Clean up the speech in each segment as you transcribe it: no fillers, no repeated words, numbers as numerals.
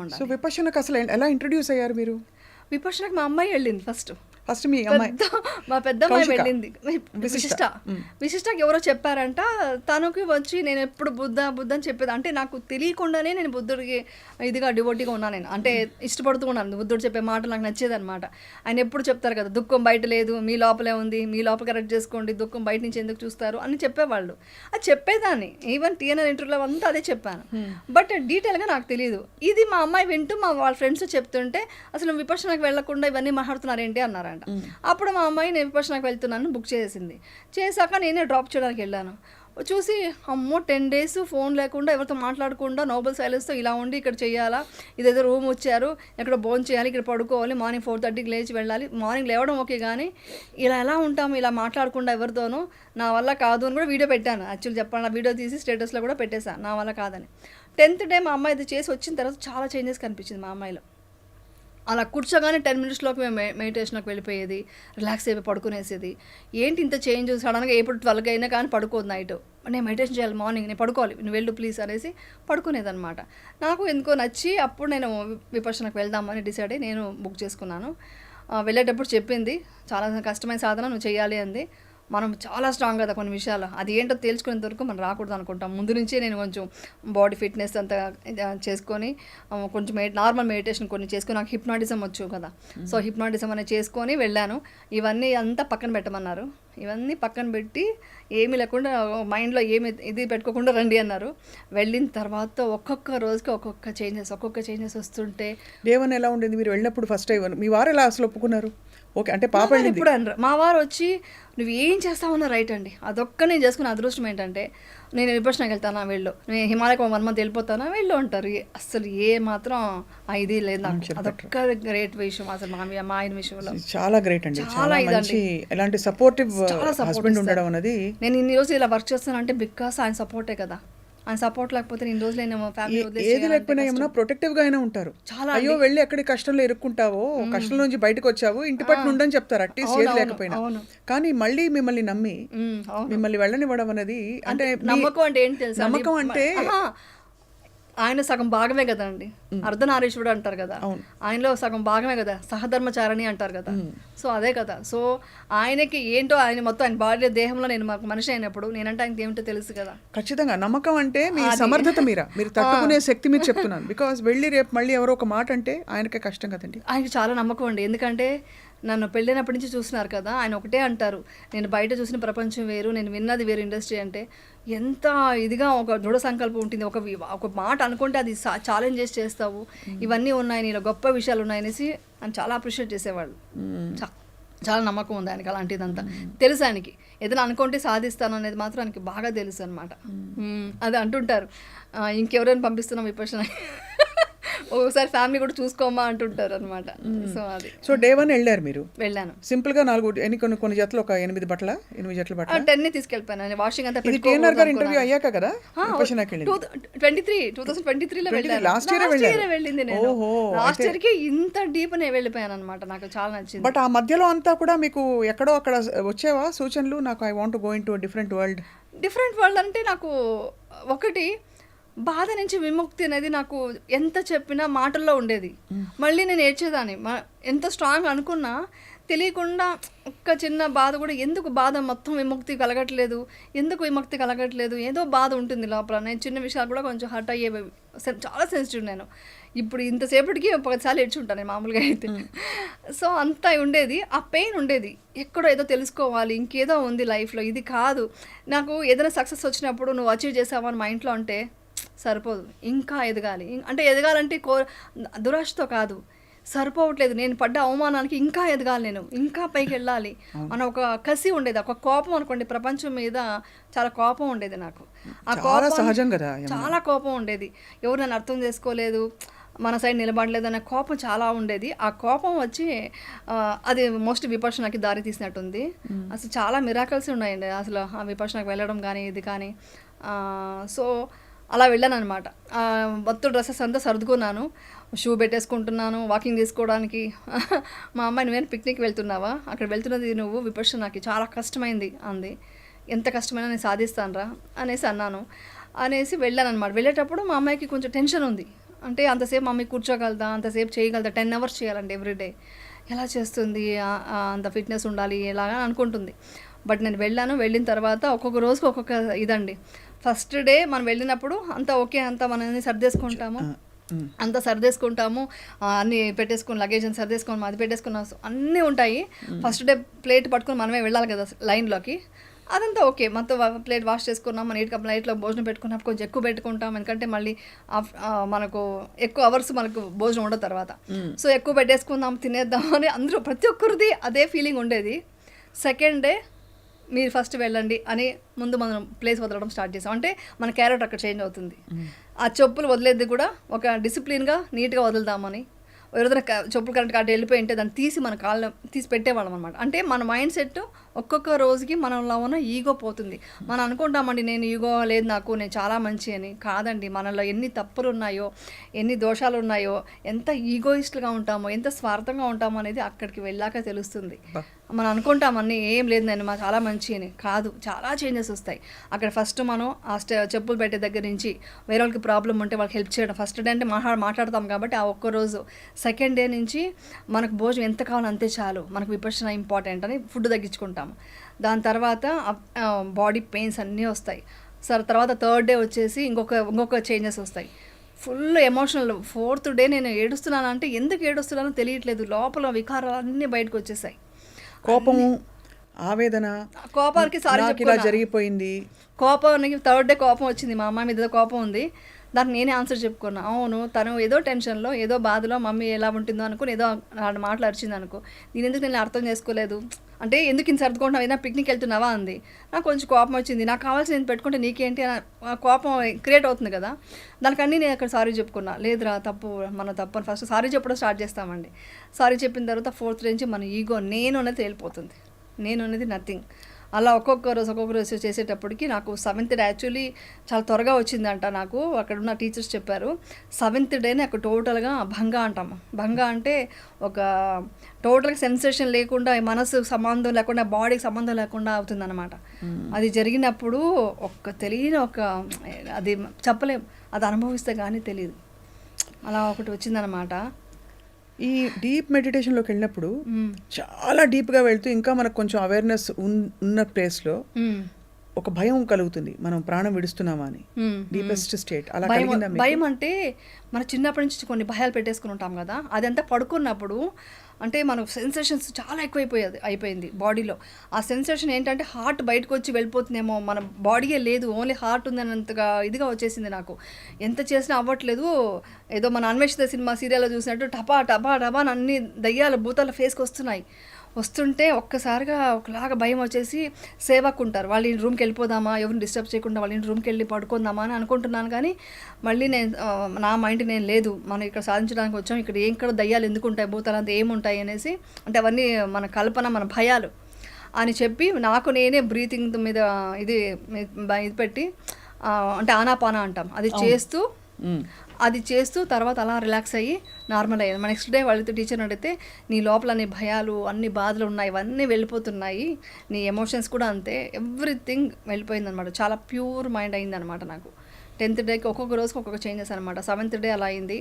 ఉండాలి. సో విపర్శనకు అసలు ఎలా ఇంట్రడ్యూస్ అయ్యారు మీరు? విపర్శనకు మా అమ్మాయి వెళ్ళింది ఫస్ట్. మీ అమ్మాయి మా పెద్ద అమ్మాయి వెళ్ళింది. విశిష్టకి ఎవరో చెప్పారంట. తనకి వచ్చి నేను ఎప్పుడు బుద్ధ అని చెప్పేది. అంటే నాకు తెలియకుండానే నేను బుద్ధుడికి ఇదిగా డివోటీగా ఉన్నాను. నేను అంటే ఇష్టపడుతూ ఉన్నాను. బుద్ధుడు చెప్పే మాటలు నాకు నచ్చేది అనమాట. ఆయన ఎప్పుడు చెప్తారు కదా, దుఃఖం బయట లేదు, మీ లోపలే ఉంది, మీ లోపల కరెక్ట్ చేసుకోండి, దుఃఖం బయట నుంచి ఎందుకు చూస్తారు అని చెప్పేవాళ్ళు. అది చెప్పేదాన్ని. ఈవెన్ టీఎన్ఆర్ ఇంటర్వ్యూలో అంతా అదే చెప్పాను. బట్ డీటెయిల్గా నాకు తెలియదు. ఇది మా అమ్మాయి వింటూ మా వాళ్ళ ఫ్రెండ్స్ చెప్తుంటే అసలు విపర్శనకు వెళ్లకుండా ఇవన్నీ మాట్లాడుతున్నారు ఏంటి అన్నారంట. అప్పుడు మా అమ్మాయి నేను విపర్శనకు వెళ్తున్నాను బుక్ చేసింది. చేశాక నేనే డ్రాప్ చేయడానికి వెళ్ళాను. చూసి అమ్మో 10 days ఫోన్ లేకుండా ఎవరితో మాట్లాడకుండా నోబెల్ సైలెన్స్తో ఇలా ఉండి ఇక్కడ చేయాలా, ఇదేదో రూమ్ వచ్చారు, ఎక్కడ భోజనం చేయాలి, ఇక్కడ పడుకోవాలి, మార్నింగ్ 4:30కి లేచి వెళ్ళాలి, మార్నింగ్ లేవడం ఓకే కానీ ఇలా ఎలా ఉంటాము ఇలా మాట్లాడకుండా ఎవరితోనూ, నా వల్ల కాదు అని కూడా వీడియో పెట్టాను. యాక్చువల్లీ చెప్పాను, వీడియో తీసి స్టేటస్లో కూడా పెట్టేశాను నా వల్ల కాదని. 10th day మా అమ్మాయి ఇది చేసి వచ్చిన తర్వాత చాలా చేంజెస్ కనిపించింది మా అమ్మాయిలో. అలా కూర్చోగానే 10 minutesలోకి మేము మెడిటేషన్లోకి వెళ్ళిపోయేది, రిలాక్స్ అయిపోయి పడుకునేసేది. ఏంటి ఇంత చేంజ్ సడన్గా ఎప్పుడు 12 అయినా కానీ పడుకోదు నైట్. నేను మెడిటేషన్ చేయాలి, మార్నింగ్ నేను పడుకోవాలి, నువ్వు వెళ్ళు ప్లీజ్ అనేసి పడుకునేదనమాట. నాకు ఎందుకో నచ్చి అప్పుడు నేను విపర్శనకు వెళ్దామని డిసైడ్ అయ్యి నేను బుక్ చేసుకున్నాను. వెళ్ళేటప్పుడు చెప్పింది చాలా కష్టమైన సాధన నువ్వు చేయాలి అంది. మనం చాలా స్ట్రాంగ్ కదా కొన్ని విషయాలు, అది ఏంటో తేల్చుకునేంత వరకు మనం రాకూడదు అనుకుంటాం. ముందు నుంచే నేను కొంచెం బాడీ ఫిట్నెస్ అంతా చేసుకొని కొంచెం నార్మల్ మెడిటేషన్ కొన్ని చేసుకొని, నాకు హిప్నాటిజం వచ్చు కదా, సో హిప్నాటిజం అనేది చేసుకొని వెళ్ళాను. ఇవన్నీ అంతా పక్కన పెట్టమన్నారు. ఇవన్నీ పక్కన పెట్టి ఏమీ లేకుండా మైండ్లో ఏమి ఇది పెట్టుకోకుండా రండి అన్నారు. వెళ్ళిన తర్వాత ఒక్కొక్క రోజుకి ఒక్కొక్క చేంజెస్ వస్తుంటే. దేవన్ ఎలా ఉండేది మీరు వెళ్ళినప్పుడు ఫస్ట్ టైం? మీ వారు ఎలా అసలు ఒప్పుకున్నారు? ఓకే అంటే పాప ఇప్పుడు అనరు. మా వారు వచ్చి నువ్వు ఏం చేస్తావన్నా రైట్ అండి, అదొక్క నేను చేసుకున్న అదృష్టం ఏంటంటే నేను విపర్శనకి వెళ్తానా వెళ్ళు, నేను హిమాలయకు 1 month వెళ్ళిపోతానా వెళ్ళు అంటారు. అసలు ఏ మాత్రం ఇది లేదు నాకు. అదొక్క గ్రేట్ విషయం అసలు మా ఆయన విషయంలో. చాలా గ్రేట్ అండి, చాలా ఇదండి. ఎలాంటి సపోర్టివ్ హస్బెండ్ ఉండడం అనేది. నేను ఇన్ని రోజులు ఇలా వర్క్ చేస్తానంటే బికాస్ ఆయన సపోర్టే కదా. ఆయన సపోర్ట్ లేకపోతే నేను రోజులు నేను ఫ్యామిలీ ఏది లేకపోయినా ఏమన్నా ప్రొటెక్టివ్ గా అయినా ఉంటారు. చాలా అయ్యో వెళ్ళి ఎక్కడి కష్టంలో ఇరుక్కుంటావో, కష్టం నుంచి బయటకు వచ్చావు, ఇంటి పట్టు ఉండని చెప్తారు అట్లీస్ట్ ఏది లేకపోయినా. కానీ మళ్ళీ మిమ్మల్ని నమ్మి మిమ్మల్ని వెళ్ళనివ్వడం అనేది అంటే నమ్మకం అంటే ఏంటి తెలుసా? నమ్మకం అంటే ఆయన సగం భాగమే కదా అండి, అర్ధనారీశ్వరుడు అంటారు కదా, ఆయనలో సగం భాగమే కదా, సహధర్మచారణి అంటారు కదా. సో అదే కదా. సో ఆయనకి ఏంటో ఆయన మొత్తం ఆయన బాడీ దేహంలో నేను మాకు మనిషి అయినప్పుడు నేనంటే ఆయనకి ఏమిటో తెలుసు కదా. ఖచ్చితంగా నమ్మకం అంటే మీ సమర్థత మీరు తట్టుకునే శక్తి మీరు చెప్తున్నాను. బికాస్ వెళ్ళి రేపు మళ్ళీ ఎవరో ఒక మాట అంటే ఆయనకే కష్టం కదండి. ఆయనకి చాలా నమ్మకం అండి. ఎందుకంటే నన్ను పెళ్ళినప్పటి నుంచి చూస్తున్నారు కదా, ఆయన ఒకటే అంటారు, నేను బయట చూసిన ప్రపంచం వేరు, నేను విన్నది వేరు ఇండస్ట్రీ అంటే. ఎంత ఇదిగా ఒక దృఢ సంకల్పం ఉంటుంది. ఒక మాట అనుకుంటే అది ఛాలెంజ్ చేస్తావు, ఇవన్నీ ఉన్నాయి నీలో, గొప్ప విషయాలు ఉన్నాయనేసి ఆయన చాలా అప్రిషియేట్ చేసేవాళ్ళు. చాలా నమ్మకం ఉంది ఆయనకి. అలాంటిదంతా తెలుసు ఆయనకి. ఏదైనా అనుకుంటే సాధిస్తాను అనేది మాత్రం ఆయనకి బాగా తెలుసు అనమాట. అది అంటుంటారు, ఇంకెవరైనా పంపిస్తున్నాం విపర్శన, ఒకసారి ఫ్యామిలీ కూడా చూసుకోమా అంటుంటారు అనమాట. సో డే 1 వెళ్ళారు మీరు? వెళ్ళాను. సింపుల్ గా 4 కొన్ని జతలు, ఒక 8 బట్టల 8 జతల బట్టల 10 తీసుకెళ్ళిపోయాను. వాషింగ్ అంతా టీఎన్ఆర్ గారు ఇంటర్వ్యూ అయ్యాక కదా విపర్శనకి వెళ్ళింది. 2023లో వెళ్ళాను. లాస్ట్ ఇయర్ వెళ్ళింది నేను. లాస్ట్ ఇయర్ కి ఇంత డీప్ నేను వెళ్ళిపోయాను అనమాట. నాకు చాలా నచ్చింది. బట్ ఆ మధ్యలో అంతా కూడా మీకు ఎక్కడో అక్కడ వచ్చేవా సూచనలు, నాకు I want to go into different world అంటే నాకు ఒకటి బాధ నుంచి విముక్తి అనేది నాకు ఎంత చెప్పినా మాటల్లో ఉండేది. మళ్ళీ నేను ఏడ్చేదాన్ని. ఎంత స్ట్రాంగ్ అనుకున్నా తెలియకుండా ఒక్క చిన్న బాధ కూడా, ఎందుకు బాధ మొత్తం విముక్తి కలగట్లేదు, ఏదో బాధ ఉంటుంది లోపల. నేను చిన్న విషయాలు కూడా కొంచెం హర్ట్ అయ్యేవి, చాలా సెన్సిటివ్ నేను. ఇప్పుడు ఇంతసేపటికి 10 ఏడ్చుంటాను నేను మామూలుగా అయితే. సో అంతా ఉండేది, ఆ పెయిన్ ఉండేది. ఎక్కడో ఏదో తెలుసుకోవాలి, ఇంకేదో ఉంది లైఫ్లో, ఇది కాదు. నాకు ఏదైనా సక్సెస్ వచ్చినప్పుడు నువ్వు అచీవ్ చేసావని మా ఇంట్లో అంటే సరిపోదు, ఇంకా ఎదగాలి. అంటే ఎదగాలంటే దురాశతో కాదు, సరిపోవట్లేదు, నేను పడ్డ అవమానానికి ఇంకా ఎదగాలి, నేను ఇంకా పైకి వెళ్ళాలి అని ఒక కసి ఉండేది. ఒక కోపం అనుకోండి, ప్రపంచం మీద చాలా కోపం ఉండేది నాకు. ఆ కోపం సహజం కదా, చాలా కోపం ఉండేది. ఎవరు నన్ను అర్థం చేసుకోలేదు, మన సైడ్ నిలబడలేదు అనే కోపం చాలా ఉండేది. ఆ కోపం వచ్చి అది మోస్ట్ విపర్శనకి దారి తీసినట్టుంది. అసలు చాలా మిరాకల్స్ ఉన్నాయండి అసలు ఆ విపర్శనకి వెళ్ళడం కానీ ఇది కానీ. సో అలా వెళ్ళాను అనమాట. మొత్తం డ్రెస్సెస్ అంతా సర్దుకున్నాను, షూ పెట్టేసుకుంటున్నాను వాకింగ్ తీసుకోవడానికి. మా అమ్మాయి నువ్వేనా పిక్నిక్ వెళ్తున్నావా, అక్కడ వెళ్తున్నది నువ్వు విపర్శనకి, చాలా కష్టమైంది అంది. ఎంత కష్టమైనా నేను సాధిస్తాను రా అనేసి అన్నాను. అనేసి వెళ్ళాను అనమాట. వెళ్ళేటప్పుడు మా అమ్మాయికి కొంచెం టెన్షన్ ఉంది, అంటే అంతసేపు మమ్మీ కూర్చోగలదా, అంతసేపు చేయగలదా, 10 అవర్స్ చేయాలండి ఎవ్రీడే, ఎలా చేస్తుంది, అంత ఫిట్నెస్ ఉండాలి ఎలాగా అనుకుంటుంది. బట్ నేను వెళ్ళిన తర్వాత ఒక్కొక్క రోజుకి ఒక్కొక్క ఇదండి. ఫస్ట్ డే మనం వెళ్ళినప్పుడు అంతా ఓకే, అంతా మనల్ని సర్దేసుకుంటాము, అన్నీ పెట్టేసుకుని లగేజ్ అని సర్దేసుకొని అది పెట్టేసుకున్నాం, అన్నీ ఉంటాయి. ఫస్ట్ డే ప్లేట్ పట్టుకొని మనమే వెళ్ళాలి కదా లైన్లోకి, అదంతా ఓకే. మొత్తం ప్లేట్ వాష్ చేసుకున్నాం, నీట్గా ప్లేట్లో భోజనం పెట్టుకున్నాం, కొంచెం ఎక్కువ పెట్టుకుంటాం, ఎందుకంటే మళ్ళీ మనకు ఎక్కువ అవర్స్ మనకు భోజనం ఉండదు తర్వాత. సో ఎక్కువ పెట్టేసుకుందాం, తినేద్దాం అని అందరూ ప్రతి ఒక్కరిది అదే ఫీలింగ్ ఉండేది. సెకండ్ డే మీరు ఫస్ట్ వెళ్ళండి అని ముందు మనం ప్లేస్ వదలడం స్టార్ట్ చేసాం. అంటే మన క్యారెక్టర్ అక్కడ చేంజ్ అవుతుంది. ఆ చెప్పులు వదిలేది కూడా ఒక డిసిప్లిన్గా నీట్గా వదులుదామని, ఎవరైనా చెప్పులు కరెక్ట్ అటు వెళ్ళిపోయి ఉంటే దాన్ని తీసి మన కాళ్ళ తీసి పెట్టేవాళ్ళం అనమాట. అంటే మన మైండ్ సెట్ ఒక్కొక్క రోజుకి మనలో ఉన్న ఈగో పోతుంది. మనం అనుకుంటామండి నేను ఈగో లేదు నాకు, నేను చాలా మంచి అని. కాదండి, మనలో ఎన్ని తప్పులు ఉన్నాయో, ఎన్ని దోషాలు ఉన్నాయో, ఎంత ఈగోయిస్ట్గా ఉంటామో, ఎంత స్వార్థంగా ఉంటామో అనేది అక్కడికి వెళ్ళాక తెలుస్తుంది. మనం అనుకుంటామన్నీ ఏం లేదు నేను చాలా మంచి అని. కాదు, చాలా చేంజెస్ వస్తాయి అక్కడ. ఫస్ట్ మనం ఆ చెప్పులు పెట్టే దగ్గర నుంచి వేరే వాళ్ళకి ప్రాబ్లం ఉంటే వాళ్ళకి హెల్ప్ చేయడం. ఫస్ట్ డే అంటే మాట్లాడతాం కాబట్టి ఆ ఒక్కరోజు. సెకండ్ డే నుంచి మనకు భోజనం ఎంత కావాలో అంతే చాలు, మనకు విపర్శన ఇంపార్టెంట్ అని ఫుడ్ తగ్గించుకుంటాము. దాని తర్వాత బాడీ పెయిన్స్ అన్నీ వస్తాయి. సరే తర్వాత థర్డ్ డే వచ్చేసి ఇంకొక చేంజెస్ వస్తాయి. Full emotional. ఫోర్త్ డే నేను ఏడుస్తున్నాను అంటే ఎందుకు ఏడుస్తున్నానో తెలియట్లేదు, లోపల వికారాలు అన్నీ బయటకు వచ్చేసాయి. కోపము, ఆవేదన, కోపానికి సారీ ఇలా జరిగిపోయింది. కోపానికి థర్డ్ డే కోపం వచ్చింది, మా అమ్మాయి మీద కోపం ఉంది. దానికి నేనే ఆన్సర్ చెప్పుకున్నా. అవును, తను ఏదో టెన్షన్లో ఏదో బాధలో మమ్మీ ఎలా ఉంటుందో అనుకుని ఏదో మాటలు అరిచింది అనుకో, నేను ఎందుకు నేను అర్థం చేసుకోలేదు అంటే, ఎందుకు ఇంత సర్దుకుంటున్నావు, ఏదైనా పిక్నిక్ వెళ్తున్నావా అంది. నాకు కొంచెం కోపం వచ్చింది. నాకు కావాల్సి నేను పెట్టుకుంటే నీకేంటి అని కోపం క్రియేట్ అవుతుంది కదా. దానికన్నీ నేను అక్కడ సారీ చెప్పుకున్నా. లేదురా తప్పు, మన తప్పు అని ఫస్ట్ సారీ చెప్పడం స్టార్ట్ చేస్తామండి. సారీ చెప్పిన తర్వాత ఫోర్త్ నుంచి మన ఈగో నేను అనేది తేలిపోతుంది. నేను అనేది నథింగ్. అలా ఒక్కొక్క రోజు చేసేటప్పటికి నాకు 7th డే యాక్చువల్లీ చాలా త్వరగా వచ్చిందంట. నాకు అక్కడ ఉన్న టీచర్స్ చెప్పారు 7th డేనే అక్కడ టోటల్గా భంగ అంటాము. భంగ అంటే ఒక టోటల్గా సెన్సేషన్ లేకుండా, మనసు సంబంధం లేకుండా, బాడీకి సంబంధం లేకుండా అవుతుందన్నమాట. అది జరిగినప్పుడు తెలియని అది చెప్పలేం, అది అనుభవిస్తే కానీ తెలియదు. అలా ఒకటి వచ్చిందనమాట. ఈ డీప్ మెడిటేషన్లోకి వెళ్ళినప్పుడు చాలా డీప్గా వెళ్తూ ఇంకా మనకు కొంచెం అవేర్నెస్ ఉన్న ప్లేస్లో ఒక భయం కలుగుతుంది, మనం ప్రాణం విడుస్తున్నామా అని. డీపెస్ట్ స్టేట్ అలా కలిగిందా? భయం అంటే మన చిన్నప్పటి నుంచి కొన్ని భయాలు పెట్టేసుకుని ఉంటాం కదా, అదంతా పడుకున్నప్పుడు అంటే మనకు సెన్సేషన్స్ చాలా అయిపోయింది బాడీలో. ఆ సెన్సేషన్ ఏంటంటే హార్ట్ బయటకు వచ్చి వెళ్ళిపోతుందేమో, మన బాడీయే లేదు, ఓన్లీ హార్ట్ ఉందన్నంతగా ఇదిగా వచ్చేసింది నాకు. ఎంత చేసినా అవ్వట్లేదు. ఏదో మన అన్వేషిత సినిమా సీరియల్లో చూసినట్టు టపా టపా టపా అన్ని దయ్యాల భూతాల ఫేస్కి వస్తుంటే ఒక్కసారిగా ఒకలాగా భయం వచ్చేసి సేవకు ఉంటారు, వాళ్ళ ఇంటి రూమ్కి వెళ్ళిపోదామా, ఎవరిని డిస్టర్బ్ చేయకుండా వాళ్ళ ఇంటి రూమ్కి వెళ్ళి పడుకుందామా అని అనుకుంటున్నాను. కానీ మళ్ళీ నా మైండ్ నేను లేదు, మనం ఇక్కడ సాధించడానికి వచ్చాం, ఇక్కడ దయ్యాలు ఎందుకు ఉంటాయి, భూతాలు అంతా ఏముంటాయి అనేసి, అంటే అవన్నీ మన కల్పన, మన భయాలు అని చెప్పి నాకు నేనే బ్రీతింగ్ మీద ఇది పెట్టి అంటే ఆనాపానా అంటాం, అది చేస్తూ తర్వాత అలా రిలాక్స్ అయ్యి నార్మల్ అయ్యాను. నెక్స్ట్ డే వాళ్ళతో టీచర్ని అడిగితే నీ లోపల నీ భయాలు అన్ని బాధలు ఉన్నాయి, ఇవన్నీ వెళ్ళిపోతున్నాయి, నీ ఎమోషన్స్ కూడా అంతే, ఎవ్రీథింగ్ వెళ్ళిపోయిందనమాట. చాలా ప్యూర్ మైండ్ అయిందనమాట నాకు. 10th డేకి ఒక్కొక్క రోజుకి ఒక్కొక్క చేంజెస్ అనమాట. 7th డే అలా అయింది.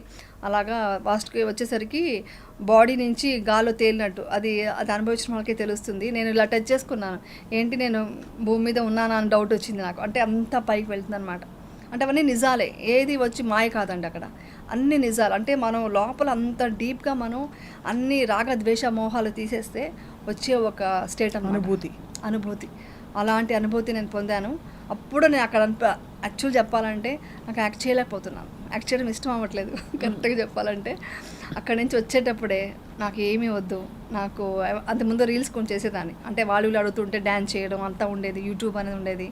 అలాగా లాస్ట్కి వచ్చేసరికి బాడీ నుంచి గాల్లో తేలినట్టు, అది అనుభవించిన వాళ్ళకే తెలుస్తుంది. నేను ఇలా టచ్ చేసుకున్నాను, ఏంటి నేను భూమి మీద ఉన్నానా అని డౌట్ వచ్చింది నాకు. అంటే అంత పైకి వెళ్తుంది అనమాట. అంటే అవన్నీ నిజాలే, ఏది వచ్చి మాయ కాదండి, అక్కడ అన్ని నిజాలు. అంటే మనం లోపల అంత డీప్గా మనం అన్ని రాగ ద్వేష మోహాలు తీసేస్తే వచ్చే ఒక స్టేట్ అనుభూతి. అలాంటి అనుభూతి నేను పొందాను. అప్పుడు నేను అక్కడ యాక్చువల్ చెప్పాలంటే నాకు యాక్ట్ చేయలేకపోతున్నాను, యాక్ట్ చేయడం ఇష్టం అవ్వట్లేదు కరెక్ట్గా చెప్పాలంటే. అక్కడి నుంచి వచ్చేటప్పుడే నాకు ఏమీ వద్దు, నాకు అంతకుముందు రీల్స్ కొంచెం చేసేదాన్ని, అంటే వాళ్ళు అడుగుతుంటే డ్యాన్స్ చేయడం అంతా ఉండేది, యూట్యూబ్ అనేది ఉండేది.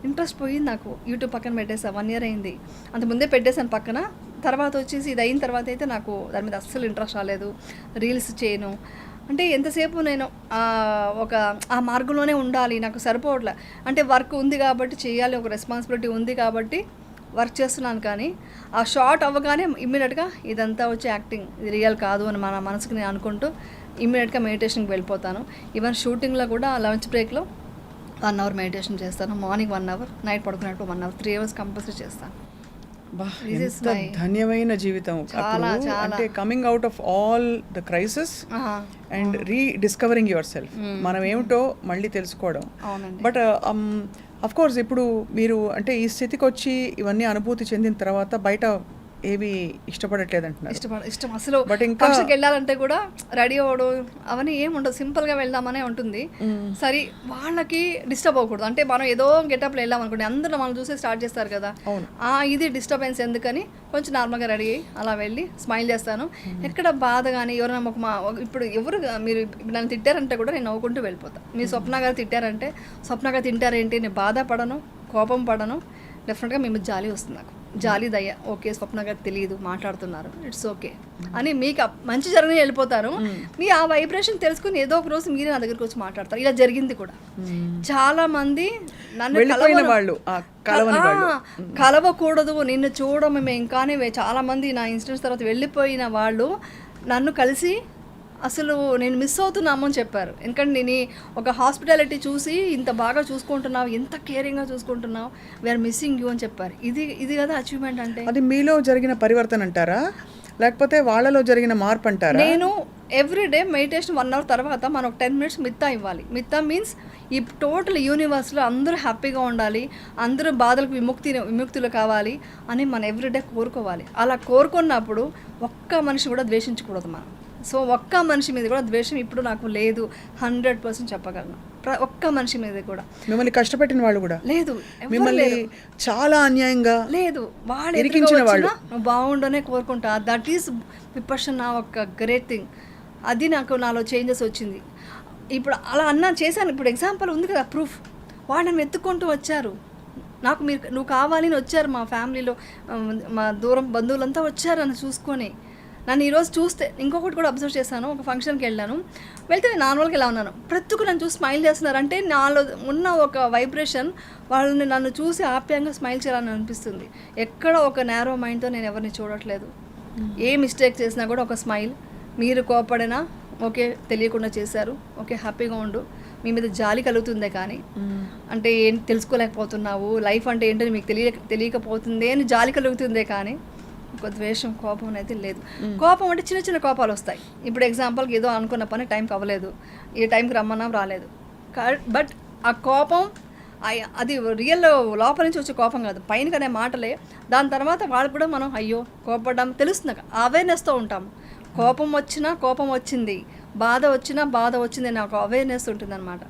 ఇంట్రెస్ట్ పోయింది నాకు, యూట్యూబ్ పక్కన పెట్టేసా. 1 year అయింది, అంతకుముందే పెట్టేశాను పక్కన. తర్వాత వచ్చేసి ఇది అయిన తర్వాత అయితే నాకు దాని మీద అస్సలు ఇంట్రెస్ట్ రాలేదు, రీల్స్ చేయను. అంటే ఎంతసేపు నేను ఆ మార్గంలోనే ఉండాలి, నాకు సరిపోవట్లే. అంటే వర్క్ ఉంది కాబట్టి చేయాలి, ఒక రెస్పాన్సిబిలిటీ ఉంది కాబట్టి వర్క్ చేస్తున్నాను. కానీ ఆ షార్ట్ అవ్వగానే ఇమ్మీడియట్గా ఇదంతా వచ్చి యాక్టింగ్, ఇది రియల్ కాదు అని మన మనసుకు నేను అనుకుంటూ ఇమ్మీడియట్గా మెడిటేషన్కి వెళ్ళిపోతాను. ఈవెన్ షూటింగ్లో కూడా లంచ్ బ్రేక్లో 1 hour మెడిటేషన్ చేస్తాను. మార్నింగ్ 1 hour, నైట్ పడుకున్నట్టు 1 hour, 3 hours కంపల్సరీ చేస్తాను. బా, ఎంత ధన్యమైన జీవితం అప్పుడు. అంటే coming out of all the crisis and rediscovering yourself, మనం ఏమిటో మళ్ళీ తెలుసుకోవడం. బట్ అఫ్ కోర్స్ ఇప్పుడు మీరు అంటే ఈ స్థితికి వచ్చి ఇవన్నీ అనుభూతి చెందిన తర్వాత బయట ఏవి ఇష్టపడట్లేదు అంటున్నారు. ఇష్టం అసలు. బట్ ఇంకా వెళ్ళాలంటే కూడా రెడీ అవ్వడం అవన్నీ ఏం ఉండదు, సింపుల్ గా వెళ్దామనే ఉంటుంది. సరే వాళ్ళకి డిస్టర్బ్ అవ్వకూడదు, అంటే మనం ఏదో గెటప్లో వెళ్ళాం అనుకోండి, అందరూ మనం చూసి స్టార్ట్ చేస్తారు కదా, ఇది డిస్టర్బెన్స్ ఎందుకని కొంచెం నార్మల్గా రెడీ అయ్యి అలా వెళ్ళి స్మైల్ చేస్తాను. ఎక్కడ బాధ కానీ ఎవరైనా ఇప్పుడు ఎవరు మీరు నన్ను తిట్టారంటే కూడా నేను నవ్వుకుంటూ వెళ్ళిపోతాను. మీ స్వప్న గారు తిట్టారంటే స్వప్న గారు తింటారేంటి, నేను బాధపడను, కోపం పడను, డెఫినెట్గా మేము జాలి వస్తుంది, నాకు జాలి దయ్య. ఓకే స్వప్న గారు తెలియదు మాట్లాడుతున్నారు, ఇట్స్ ఓకే అని మీకు మంచి జరగని వెళ్ళిపోతారు. మీ ఆ వైబ్రేషన్ తెలుసుకుని ఏదో ఒక రోజు మీరే నా దగ్గరికి వచ్చి మాట్లాడతారు. ఇలా జరిగింది కూడా. చాలా మంది నన్ను కలవకూడదు, నిన్ను చూడము మేము కానీ చాలా మంది నా ఇన్సిడెంట్స్ తర్వాత వెళ్ళిపోయిన వాళ్ళు నన్ను కలిసి అసలు నేను మిస్ అవుతున్నాము అని చెప్పారు. ఎందుకంటే నేను ఒక హాస్పిటాలిటీ చూసి ఇంత బాగా చూసుకుంటున్నావు, ఎంత కేరింగ్గా చూసుకుంటున్నావు, వీఆర్ మిస్సింగ్ యూ అని చెప్పారు. ఇది కదా అచీవ్మెంట్ అంటే. అది మీలో జరిగిన పరివర్తన అంటారా, లేకపోతే వాళ్ళలో జరిగిన మార్పు అంటారా? నేను ఎవ్రీడే మెడిటేషన్ 1 hour తర్వాత మనం 10 minutes మిత్తా ఇవ్వాలి. మిత్తా మీన్స్ ఈ టోటల్ యూనివర్స్లో అందరూ హ్యాపీగా ఉండాలి, అందరూ బాధలకు విముక్తులు కావాలి అని మనం ఎవ్రీడే కోరుకోవాలి. అలా కోరుకున్నప్పుడు ఒక్క మనిషి కూడా ద్వేషించకూడదు మనం. సో ఒక్క మనిషి మీద కూడా ద్వేషం ఇప్పుడు నాకు లేదు, 100% చెప్పగలను. ఒక్క మనిషి మీద కూడా మిమ్మల్ని కష్టపెట్టిన వాళ్ళు కూడా లేదు, మిమ్మల్ని చాలా అన్యాయంగా లేదు, వాళ్ళు ఇరికించిన వాళ్ళు బాగుండనే కోరుకుంటా. దట్ ఈస్ విపశ్యన ఒక గ్రేట్ థింగ్. అది నాకు నాలో చేంజెస్ వచ్చింది. ఇప్పుడు అలా చేశాను. ఇప్పుడు ఎగ్జాంపుల్ ఉంది కదా, ప్రూఫ్. వాళ్ళు నన్ను ఎత్తుకుంటూ వచ్చారు, నాకు నువ్వు కావాలి అని వచ్చారు. మా ఫ్యామిలీలో మా దూరం బంధువులంతా వచ్చారు నన్ను చూసుకొని. నన్ను ఈరోజు చూస్తే ఇంకొకటి కూడా అబ్జర్వ్ చేశాను. ఒక ఫంక్షన్కి వెళ్ళాను, వెళ్తే నేను నార్మల్గా ఎలా ఉన్నాను, ప్రతి నన్ను చూసి స్మైల్ చేస్తున్నారు. అంటే నాలో ఉన్న ఒక వైబ్రేషన్ వాళ్ళని నన్ను చూసి ఆప్యాయంగా స్మైల్ చేయాలని అనిపిస్తుంది. ఎక్కడ ఒక నేరో మైండ్తో నేను ఎవరిని చూడట్లేదు. ఏ మిస్టేక్ చేసినా కూడా ఒక స్మైల్. మీరు కోపడినా ఓకే, తెలియకుండా చేశారు, ఓకే హ్యాపీగా ఉండు, మీ మీద జాలి కలుగుతుందే కానీ అంటే ఏం తెలుసుకోలేకపోతున్నావు, లైఫ్ అంటే ఏంటని మీకు తెలియకపోతుంది అని జాలి కలుగుతుందే కానీ ఒక ద్వేషం, కోపం అనేది లేదు. కోపం అంటే చిన్న చిన్న కోపాలు వస్తాయి. ఇప్పుడు ఎగ్జాంపుల్కి ఏదో అనుకున్న పని టైంకి అవ్వలేదు, ఈ టైంకి రమ్మన్నా రాలేదు, బట్ ఆ కోపం అది రియల్ లోపల నుంచి వచ్చే కోపం కాదు, పైన అనే మాటలే. దాని తర్వాత వాళ్ళు కూడా మనం అయ్యో కోపడ్డాం తెలుస్తుంది, అవేర్నెస్తో ఉంటాము. కోపం వచ్చినా కోపం వచ్చింది, బాధ వచ్చినా బాధ వచ్చింది, నాకు అవేర్నెస్ ఉంటుంది అనమాట.